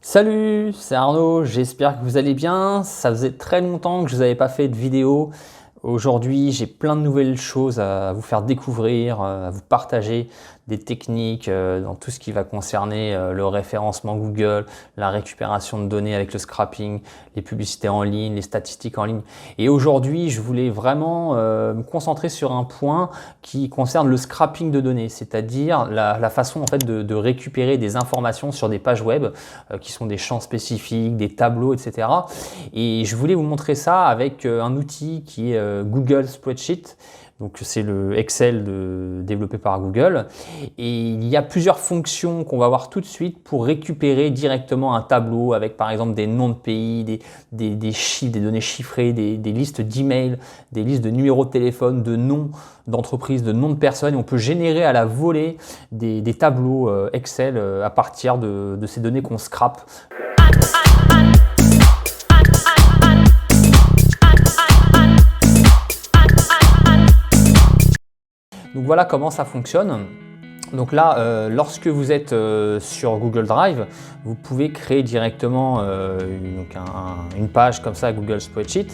Salut, c'est Arnaud, j'espère que vous allez bien. Ça faisait très longtemps que je vous avais pas fait de vidéo. Aujourd'hui, j'ai plein de nouvelles choses à vous faire découvrir, à vous partager des techniques dans tout ce qui va concerner le référencement Google, la récupération de données avec le scrapping, les publicités en ligne, les statistiques en ligne. Et aujourd'hui, je voulais vraiment me concentrer sur un point qui concerne le scrapping de données, c'est-à-dire la façon en fait de récupérer des informations sur des pages web qui sont des champs spécifiques, des tableaux, etc. Et je voulais vous montrer ça avec un outil qui est Google Spreadsheet. Donc c'est le Excel développé par Google. Et il y a plusieurs fonctions qu'on va voir tout de suite pour récupérer directement un tableau avec par exemple des noms de pays, des chiffres, des données chiffrées, des listes d'emails, des listes de numéros de téléphone, de noms d'entreprises, de noms de personnes. Et on peut générer à la volée des tableaux Excel à partir de ces données qu'on scrape. Donc voilà comment ça fonctionne. Donc là, lorsque vous êtes sur Google Drive, vous pouvez créer directement une page comme ça, Google Spreadsheet.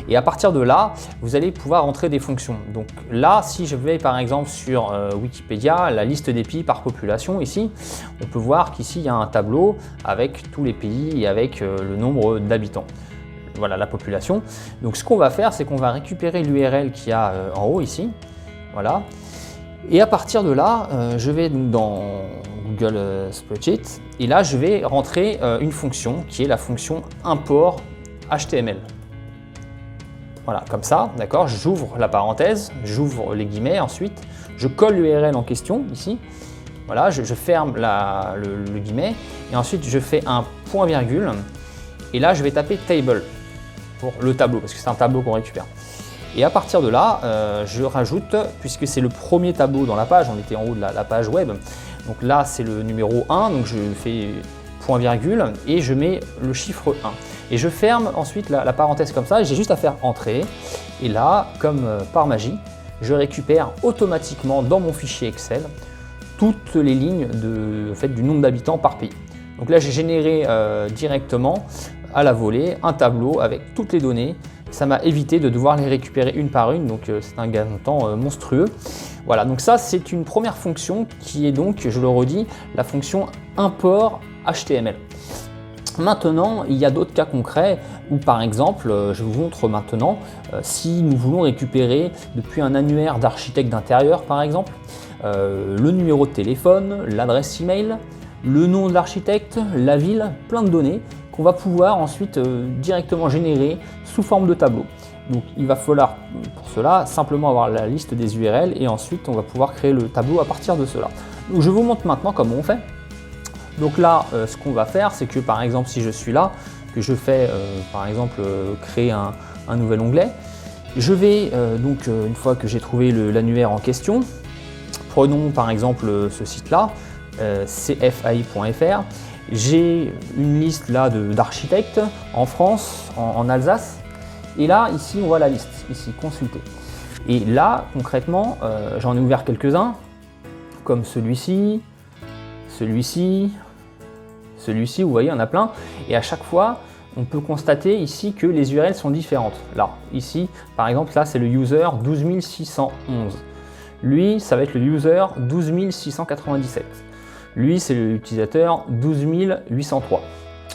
Et à partir de là, vous allez pouvoir entrer des fonctions. Donc là, si je vais par exemple sur Wikipédia, la liste des pays par population, ici, on peut voir qu'ici, il y a un tableau avec tous les pays et avec le nombre d'habitants. Voilà la population. Donc ce qu'on va faire, c'est qu'on va récupérer l'URL qu'il y a en haut ici. Voilà. Et à partir de là, je vais dans Google Spreadsheet et là, je vais rentrer une fonction qui est la fonction import HTML. Voilà, comme ça, d'accord. J'ouvre la parenthèse, j'ouvre les guillemets ensuite, je colle l'URL en question ici. Voilà, je ferme le guillemet et ensuite je fais un point virgule et là, je vais taper table pour le tableau parce que c'est un tableau qu'on récupère. Et à partir de là, je rajoute, puisque c'est le premier tableau dans la page, on était en haut de la page web, donc là c'est le numéro 1, donc je fais point virgule et je mets le chiffre 1. Et je ferme ensuite la parenthèse comme ça, et j'ai juste à faire entrer. Et là, comme par magie, je récupère automatiquement dans mon fichier Excel toutes les lignes du nombre d'habitants par pays. Donc là j'ai généré directement à la volée un tableau avec toutes les données. Ça m'a évité de devoir les récupérer une par une, donc c'est un gain de temps monstrueux. Voilà, donc ça c'est une première fonction qui est donc, je le redis, la fonction import HTML. Maintenant, il y a d'autres cas concrets où par exemple, je vous montre maintenant, si nous voulons récupérer depuis un annuaire d'architecte d'intérieur par exemple, le numéro de téléphone, l'adresse email, le nom de l'architecte, la ville, plein de données qu'on va pouvoir ensuite directement générer sous forme de tableau. Donc il va falloir pour cela simplement avoir la liste des URL et ensuite on va pouvoir créer le tableau à partir de cela. Donc je vous montre maintenant comment on fait. Donc là ce qu'on va faire, c'est que par exemple si je suis là, que je fais par exemple créer un nouvel onglet, je vais donc une fois que j'ai trouvé l'annuaire en question, prenons par exemple ce site là, cfai.fr. J'ai une liste là d'architectes en France, en Alsace. Et là, ici, on voit la liste, ici, consulter. Et là, concrètement, j'en ai ouvert quelques-uns, comme celui-ci, celui-ci, celui-ci, vous voyez, il y en a plein. Et à chaque fois, on peut constater ici que les URL sont différentes. Là, ici, par exemple, là, c'est le user 12611. Lui, ça va être le user 12697. Lui, c'est l'utilisateur 12803.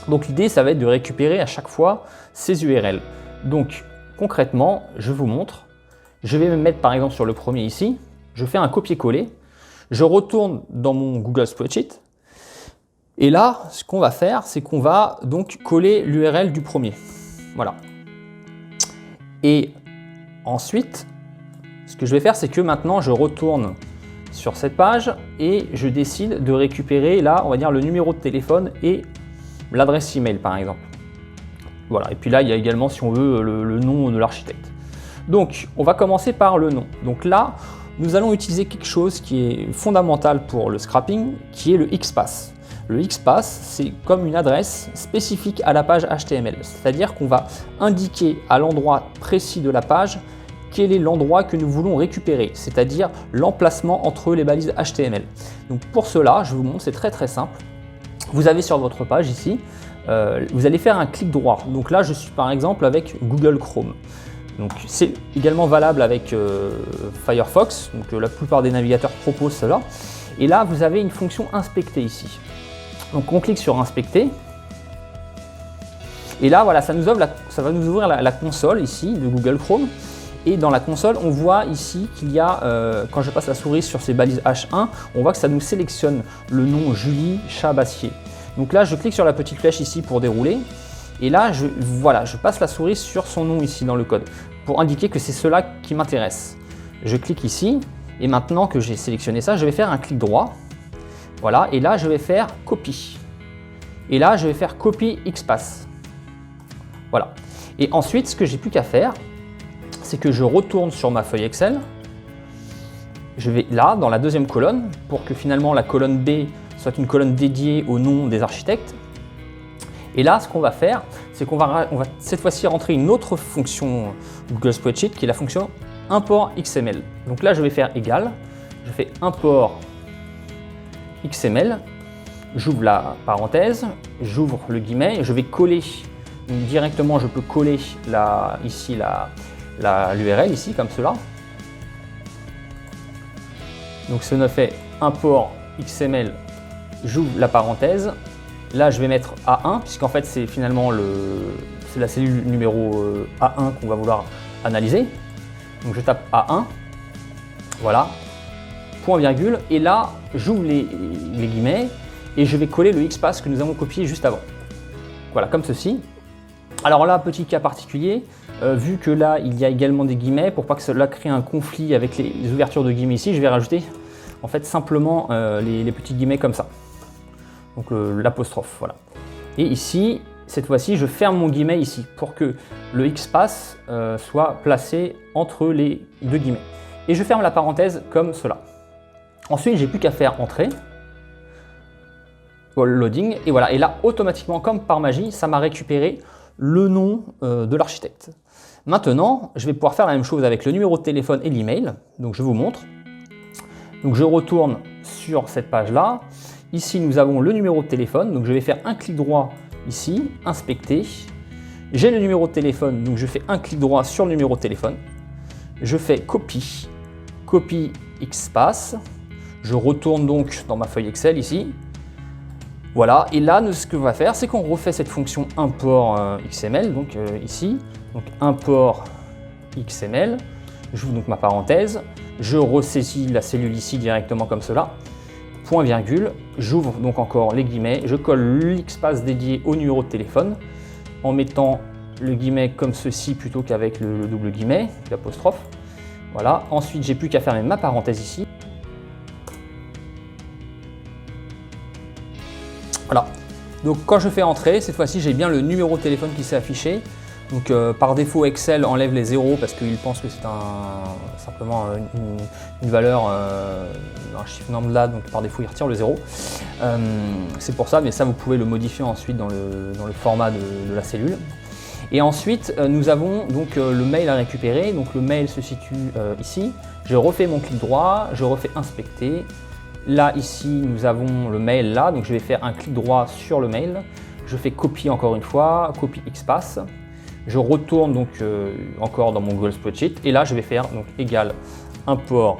Donc l'idée, ça va être de récupérer à chaque fois ces URL. Donc concrètement, je vous montre. Je vais me mettre par exemple sur le premier ici. Je fais un copier-coller. Je retourne dans mon Google Spreadsheet. Et là, ce qu'on va faire, c'est qu'on va donc coller l'URL du premier. Voilà. Et ensuite, ce que je vais faire, c'est que maintenant, je retourne sur cette page et je décide de récupérer là, on va dire le numéro de téléphone et l'adresse email par exemple. Voilà, et puis là il y a également si on veut le nom de l'architecte. Donc on va commencer par le nom. Donc là nous allons utiliser quelque chose qui est fondamental pour le scrapping, qui est le XPath. Le XPath, c'est comme une adresse spécifique à la page HTML, c'est-à-dire qu'on va indiquer à l'endroit précis de la page quel est l'endroit que nous voulons récupérer, c'est-à-dire l'emplacement entre les balises HTML. Donc pour cela, je vous montre, c'est très simple. vous avez sur votre page ici, vous allez faire un clic droit. Donc là, je suis par exemple avec Google Chrome. Donc c'est également valable avec Firefox. Donc la plupart des navigateurs proposent cela. Et là, vous avez une fonction inspecter ici. Donc on clique sur inspecter. Et là, voilà, ça va nous ouvrir la console ici de Google Chrome. Et dans la console, on voit ici qu'il y a, quand je passe la souris sur ces balises H1, on voit que ça nous sélectionne le nom Julie Chabassier. Donc là, je clique sur la petite flèche ici pour dérouler. Et là, je passe la souris sur son nom ici dans le code pour indiquer que c'est cela qui m'intéresse. Je clique ici et maintenant que j'ai sélectionné ça, je vais faire un clic droit. Voilà, et là, je vais faire copie. Et là, je vais faire copie XPath. Voilà. Et ensuite, ce que j'ai plus qu'à faire, c'est que je retourne sur ma feuille Excel. Je vais là, dans la deuxième colonne, pour que finalement la colonne B soit une colonne dédiée au nom des architectes. Et là, ce qu'on va faire, c'est qu'on va cette fois-ci rentrer une autre fonction Google Spreadsheet qui est la fonction import XML. Donc là, je vais faire égal, je fais import XML, j'ouvre la parenthèse, j'ouvre le guillemet, je vais coller directement, je peux coller ici l'URL ici comme cela. Donc ça fait import XML, j'ouvre la parenthèse. Là, je vais mettre A1, puisqu'en fait, c'est finalement c'est la cellule numéro A1 qu'on va vouloir analyser. Donc, je tape A1, voilà, point virgule, et là, j'ouvre les guillemets et je vais coller le XPath que nous avons copié juste avant. Voilà, comme ceci. Alors là, petit cas particulier, vu que là, il y a également des guillemets, pour pas que cela crée un conflit avec les ouvertures de guillemets ici, je vais rajouter en fait simplement les petits guillemets comme ça. Donc l'apostrophe, voilà. Et ici, cette fois-ci, je ferme mon guillemet ici pour que le XPath soit placé entre les deux guillemets. Et je ferme la parenthèse comme cela. Ensuite, j'ai plus qu'à faire entrer, loading, et voilà. Et là, automatiquement, comme par magie, ça m'a récupéré le nom de l'architecte. Maintenant, je vais pouvoir faire la même chose avec le numéro de téléphone et l'email. Donc je vous montre. Donc je retourne sur cette page-là. Ici, nous avons le numéro de téléphone, donc je vais faire un clic droit ici, inspecter. J'ai le numéro de téléphone, donc je fais un clic droit sur le numéro de téléphone. Je fais copie, copie XPath. Je retourne donc dans ma feuille Excel ici. Voilà, et là, ce qu'on va faire, c'est qu'on refait cette fonction import XML, donc ici, donc import XML. J'ouvre donc ma parenthèse, je ressaisis la cellule ici directement comme cela. Point virgule, j'ouvre donc encore les guillemets, je colle l'XPath dédié au numéro de téléphone en mettant le guillemet comme ceci plutôt qu'avec le double guillemet, l'apostrophe. Voilà, ensuite j'ai plus qu'à fermer ma parenthèse ici. Voilà, donc quand je fais entrer, cette fois-ci j'ai bien le numéro de téléphone qui s'est affiché. Donc par défaut Excel enlève les zéros parce qu'il pense que c'est simplement une valeur, un chiffre lambda, donc par défaut il retire le 0. C'est pour ça, mais ça vous pouvez le modifier ensuite dans le format de la cellule. Et ensuite nous avons donc le mail à récupérer, donc le mail se situe ici. Je refais mon clic droit, je refais inspecter. Là ici nous avons le mail là, donc je vais faire un clic droit sur le mail. Je fais copier encore une fois, copie XPath. Je retourne donc encore dans mon Google Spreadsheet et là je vais faire donc égal import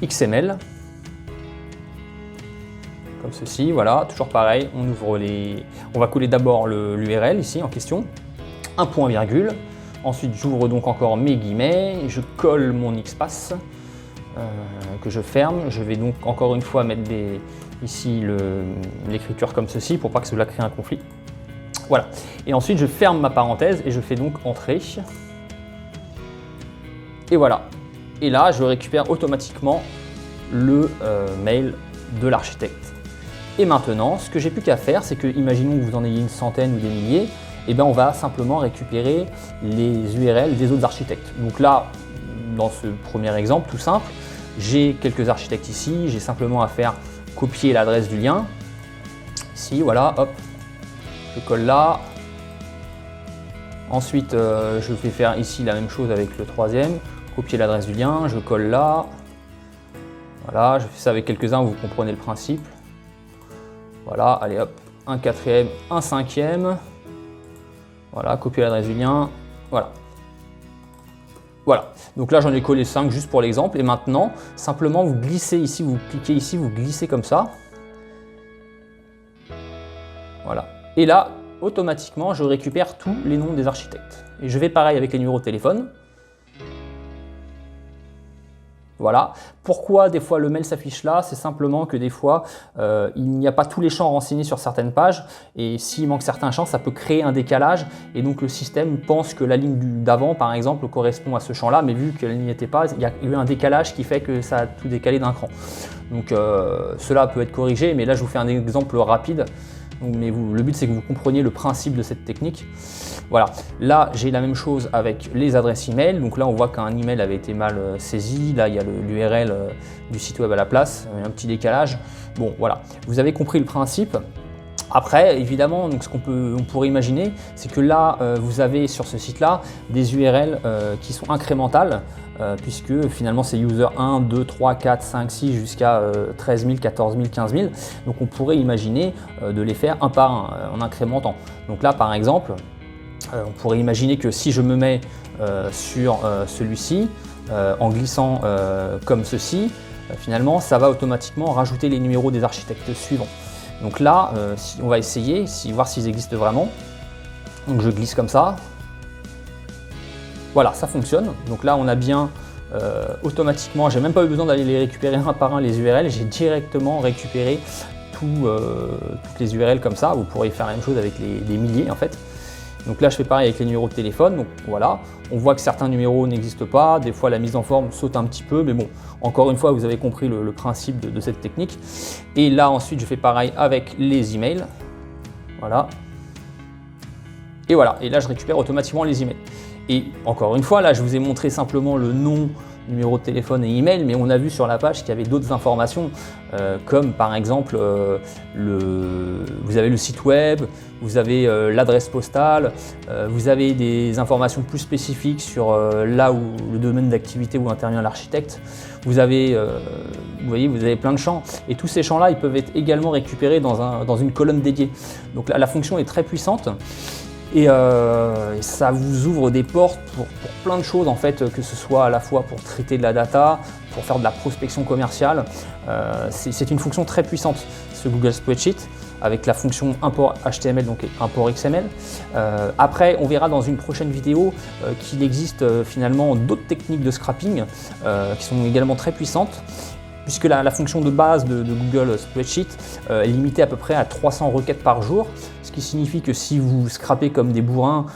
XML comme ceci, voilà, toujours pareil, on va coller d'abord l'URL ici en question, un point virgule, ensuite j'ouvre donc encore mes guillemets, je colle mon XPath que je ferme, je vais donc encore une fois mettre ici l'écriture comme ceci pour pas que cela crée un conflit. Voilà, et ensuite je ferme ma parenthèse et je fais donc entrer. Et voilà, et là je récupère automatiquement le mail de l'architecte. Et maintenant, ce que j'ai plus qu'à faire, c'est que, imaginons que vous en ayez une centaine ou des milliers, et bien on va simplement récupérer les URL des autres architectes. Donc là, dans ce premier exemple tout simple, j'ai quelques architectes ici, j'ai simplement à faire copier l'adresse du lien. Ici, voilà, hop. Je colle là. Ensuite, je vais faire ici la même chose avec le troisième. Copier l'adresse du lien, je colle là. Voilà, je fais ça avec quelques-uns, vous comprenez le principe. Voilà, allez hop, un quatrième, un cinquième. Voilà, copier l'adresse du lien. Voilà. Voilà, donc là j'en ai collé 5 juste pour l'exemple. Et maintenant, simplement vous glissez ici, vous cliquez ici, vous glissez comme ça. Voilà. Et là, automatiquement, je récupère tous les noms des architectes. Et je vais pareil avec les numéros de téléphone. Voilà. Pourquoi des fois le mail s'affiche là? C'est simplement que des fois, il n'y a pas tous les champs renseignés sur certaines pages. Et s'il manque certains champs, ça peut créer un décalage. Et donc le système pense que la ligne d'avant, par exemple, correspond à ce champ-là. Mais vu qu'elle n'y était pas, il y a eu un décalage qui fait que ça a tout décalé d'un cran. Donc cela peut être corrigé. Mais là, je vous fais un exemple rapide. Donc, mais le but, c'est que vous compreniez le principe de cette technique. Voilà, là j'ai la même chose avec les adresses email. Donc là on voit qu'un email avait été mal saisi. Là il y a l'URL du site web à la place, il y a un petit décalage. Bon voilà, vous avez compris le principe. Après, évidemment, donc on pourrait imaginer, c'est que là, vous avez sur ce site-là des URL qui sont incrémentales, puisque finalement c'est user 1, 2, 3, 4, 5, 6 jusqu'à 13 000, 14 000, 15 000. Donc on pourrait imaginer de les faire un par un en incrémentant. Donc là, par exemple, on pourrait imaginer que si je me mets sur celui-ci, en glissant comme ceci, finalement, ça va automatiquement rajouter les numéros des architectes suivants. Donc là, on va essayer, voir s'ils existent vraiment. Donc je glisse comme ça. Voilà, ça fonctionne. Donc là, on a bien automatiquement, j'ai même pas eu besoin d'aller les récupérer un par un les URL, j'ai directement récupéré toutes les URL comme ça. Vous pourriez faire la même chose avec les milliers en fait. Donc là, je fais pareil avec les numéros de téléphone. Donc voilà, on voit que certains numéros n'existent pas. Des fois, la mise en forme saute un petit peu. Mais bon, encore une fois, vous avez compris le principe de cette technique. Et là, ensuite, je fais pareil avec les emails. Voilà. Et voilà. Et là, je récupère automatiquement les emails. Et encore une fois, là, je vous ai montré simplement le nom, numéro de téléphone et email, mais on a vu sur la page qu'il y avait d'autres informations, comme par exemple, vous avez le site web, vous avez l'adresse postale, vous avez des informations plus spécifiques sur là où le domaine d'activité où intervient l'architecte. Vous avez, vous voyez, vous avez plein de champs, et tous ces champs-là, ils peuvent être également récupérés dans une colonne dédiée. Donc la fonction est très puissante. Et ça vous ouvre des portes pour plein de choses en fait, que ce soit à la fois pour traiter de la data, pour faire de la prospection commerciale. C'est une fonction très puissante, ce Google Spreadsheet, avec la fonction import HTML donc et import XML. Après, on verra dans une prochaine vidéo qu'il existe finalement d'autres techniques de scrapping qui sont également très puissantes, puisque la fonction de base de Google Spreadsheet est limitée à peu près à 300 requêtes par jour, ce qui signifie que si vous scrapez comme des bourrins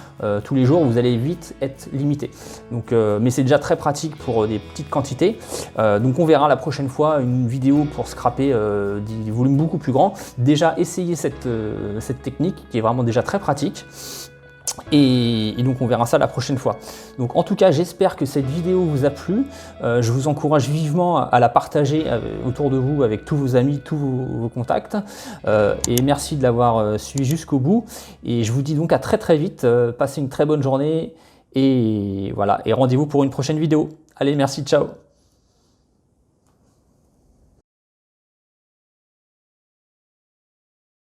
tous les jours, vous allez vite être limité. Donc, mais c'est déjà très pratique pour des petites quantités. Donc on verra la prochaine fois une vidéo pour scraper des volumes beaucoup plus grands. Déjà, essayez cette technique qui est vraiment déjà très pratique. Et donc on verra ça la prochaine fois. Donc en tout cas, j'espère que cette vidéo vous a plu. Je vous encourage vivement à la partager autour de vous avec tous vos amis, tous vos contacts. Et merci de l'avoir suivi jusqu'au bout. Et je vous dis donc à très vite. Passez une très bonne journée et voilà. Et rendez-vous pour une prochaine vidéo. Allez, merci, ciao.